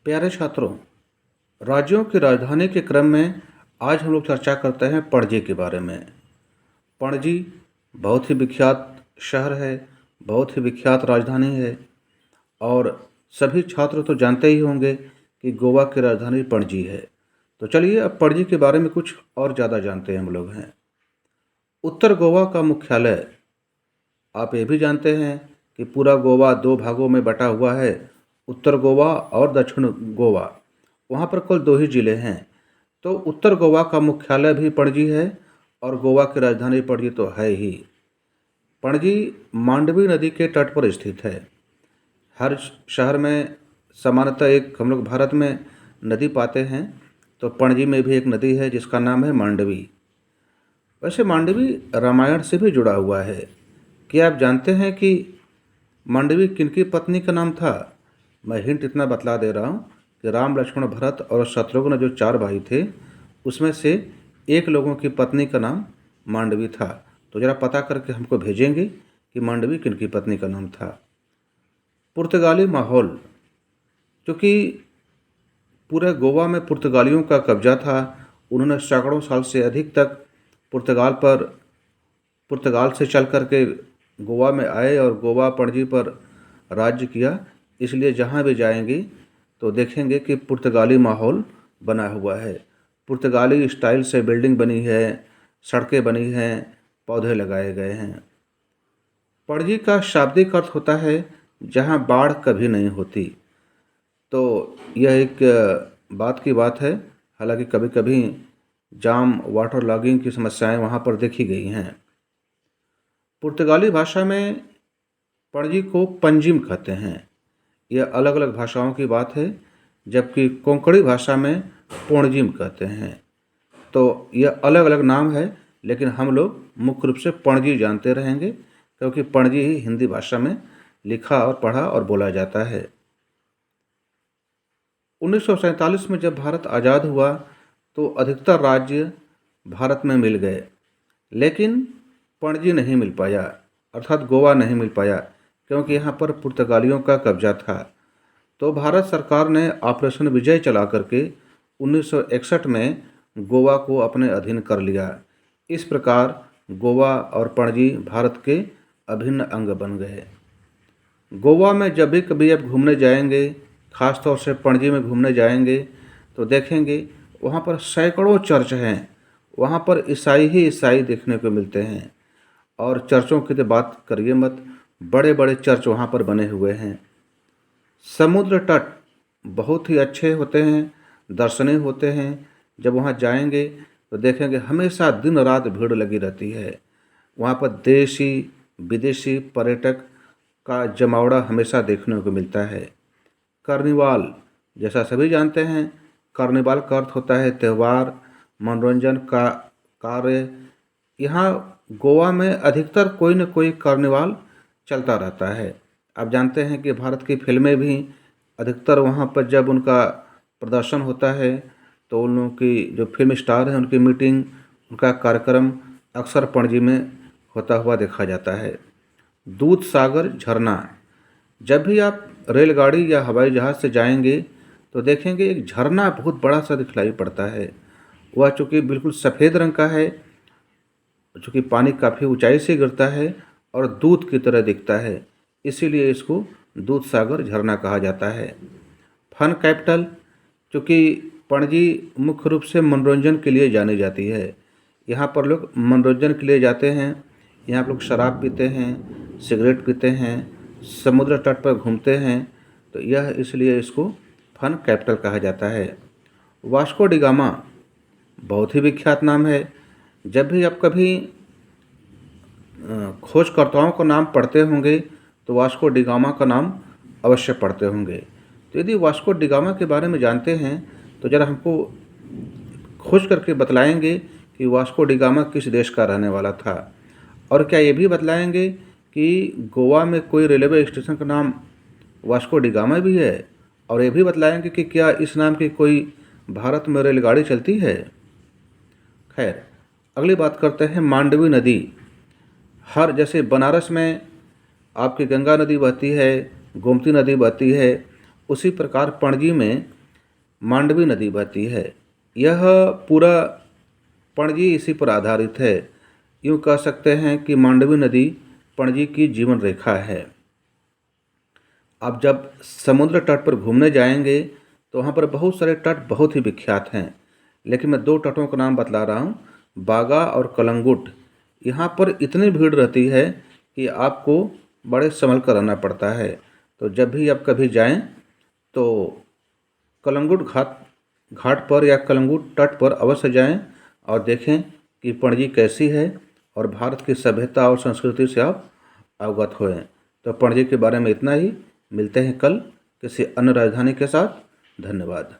प्यारे छात्रों, राज्यों की राजधानी के क्रम में आज हम लोग चर्चा करते हैं पणजी के बारे में। पणजी बहुत ही विख्यात शहर है, बहुत ही विख्यात राजधानी है और सभी छात्र तो जानते ही होंगे कि गोवा की राजधानी पणजी है। तो चलिए अब पणजी के बारे में कुछ और ज़्यादा जानते हैं हम लोग हैं। उत्तर गोवा का मुख्यालय, आप ये भी जानते हैं कि पूरा गोवा दो भागों में बटा हुआ है, उत्तर गोवा और दक्षिण गोवा। वहाँ पर कुल दो ही ज़िले हैं। तो उत्तर गोवा का मुख्यालय भी पणजी है और गोवा की राजधानी पणजी तो है ही। पणजी मांडवी नदी के तट पर स्थित है। हर शहर में सामान्यतः एक हम लोग भारत में नदी पाते हैं, तो पणजी में भी एक नदी है जिसका नाम है मांडवी। वैसे मांडवी रामायण से भी जुड़ा हुआ है। क्या आप जानते हैं कि मांडवी किनकी पत्नी का नाम था? मैं हिंट इतना बतला दे रहा हूँ कि राम लक्ष्मण भरत और शत्रुघ्न जो चार भाई थे, उसमें से एक लोगों की पत्नी का नाम मांडवी था। तो ज़रा पता करके हमको भेजेंगे कि मांडवी किनकी पत्नी का नाम था। पुर्तगाली माहौल, क्योंकि पूरे गोवा में पुर्तगालियों का कब्जा था, उन्होंने सैकड़ों साल से अधिक तक पुर्तगाल से चल करके गोवा में आए और गोवा पणजी पर राज्य किया। इसलिए जहाँ भी जाएंगे तो देखेंगे कि पुर्तगाली माहौल बना हुआ है। पुर्तगाली स्टाइल से बिल्डिंग बनी है, सड़कें बनी हैं, पौधे लगाए गए हैं। पणजी का शाब्दिक अर्थ होता है जहाँ बाढ़ कभी नहीं होती। तो यह एक बात की बात है। हालांकि कभी कभी जाम, वाटर लॉगिंग की समस्याएं वहाँ पर देखी गई हैं। पुर्तगाली भाषा में पणजी को पंजिम कहते हैं। यह अलग अलग भाषाओं की बात है, जबकि कोंकणी भाषा में पोणजिम कहते हैं। तो यह अलग अलग नाम है, लेकिन हम लोग मुख्य रूप से पणजी जानते रहेंगे, क्योंकि पणजी ही हिंदी भाषा में लिखा और पढ़ा और बोला जाता है। 1947 में जब भारत आज़ाद हुआ तो अधिकतर राज्य भारत में मिल गए, लेकिन पणजी नहीं मिल पाया, अर्थात गोवा नहीं मिल पाया, क्योंकि यहाँ पर पुर्तगालियों का कब्जा था। तो भारत सरकार ने ऑपरेशन विजय चला करके 1961 में गोवा को अपने अधीन कर लिया। इस प्रकार गोवा और पणजी भारत के अभिन्न अंग बन गए। गोवा में जब भी कभी आप घूमने जाएंगे, ख़ास तौर से पणजी में घूमने जाएंगे, तो देखेंगे वहाँ पर सैकड़ों चर्च हैं। वहाँ पर ईसाई ही ईसाई देखने को मिलते हैं। और चर्चों की तो बात करिए मत, बड़े बड़े चर्च वहाँ पर बने हुए हैं। समुद्र तट बहुत ही अच्छे होते हैं, दर्शनीय होते हैं। जब वहाँ जाएंगे तो देखेंगे हमेशा दिन रात भीड़ लगी रहती है। वहाँ पर देशी विदेशी पर्यटक का जमावड़ा हमेशा देखने को मिलता है। कार्निवाल, जैसा सभी जानते हैं, कार्निवाल का अर्थ होता है त्यौहार, मनोरंजन का कार्य। यहाँ गोवा में अधिकतर कोई न कोई कार्निवाल चलता रहता है। आप जानते हैं कि भारत की फिल्में भी अधिकतर वहाँ पर जब उनका प्रदर्शन होता है तो उन लोगों की जो फिल्म स्टार हैं उनकी मीटिंग, उनका कार्यक्रम अक्सर पणजी में होता हुआ देखा जाता है। दूध सागर झरना, जब भी आप रेलगाड़ी या हवाई जहाज़ से जाएंगे तो देखेंगे एक झरना बहुत बड़ा सा दिखलाई पड़ता है। वह चूँकि बिल्कुल सफ़ेद रंग का है, चूँकि पानी काफ़ी ऊंचाई से गिरता है और दूध की तरह दिखता है, इसीलिए इसको दूध सागर झरना कहा जाता है। फन कैपिटल, चूँकि पणजी मुख्य रूप से मनोरंजन के लिए जानी जाती है। यहाँ पर लोग मनोरंजन के लिए जाते हैं। यहाँ पर लोग शराब पीते हैं, सिगरेट पीते हैं, समुद्र तट पर घूमते हैं। तो यह इसलिए इसको फन कैपिटल कहा जाता है। वास्को डिगामा बहुत ही विख्यात नाम है। जब भी आप कभी खोजकर्ताओं का नाम पढ़ते होंगे तो वास्को डिगामा का नाम अवश्य पढ़ते होंगे। तो यदि वास्को डिगामा के बारे में जानते हैं तो ज़रा हमको खोज करके बतलाएंगे कि वास्को डिगामा किस देश का रहने वाला था। और क्या ये भी बतलाएंगे कि गोवा में कोई रेलवे स्टेशन का नाम वास्को डिगामा भी है? और ये भी बतलाएंगे कि क्या इस नाम की कोई भारत में रेलगाड़ी चलती है? खैर, अगली बात करते हैं मांडवी नदी। हर जैसे बनारस में आपकी गंगा नदी बहती है, गोमती नदी बहती है, उसी प्रकार पणजी में मांडवी नदी बहती है। यह पूरा पणजी इसी पर आधारित है। यूँ कह सकते हैं कि मांडवी नदी पणजी की जीवन रेखा है। आप जब समुद्र तट पर घूमने जाएंगे तो वहाँ पर बहुत सारे तट बहुत ही विख्यात हैं, लेकिन मैं 2 तटों का नाम बतला रहा हूँ, बागा और कलंगुट। यहाँ पर इतनी भीड़ रहती है कि आपको बड़े संभल कर रहना पड़ता है। तो जब भी आप कभी जाएं तो कलंगुट घाट पर या कलंगुट तट पर अवश्य जाएं और देखें कि पणजी कैसी है और भारत की सभ्यता और संस्कृति से आप अवगत होएं। तो पणजी के बारे में इतना ही। मिलते हैं कल किसी अन्य राजधानी के साथ। धन्यवाद।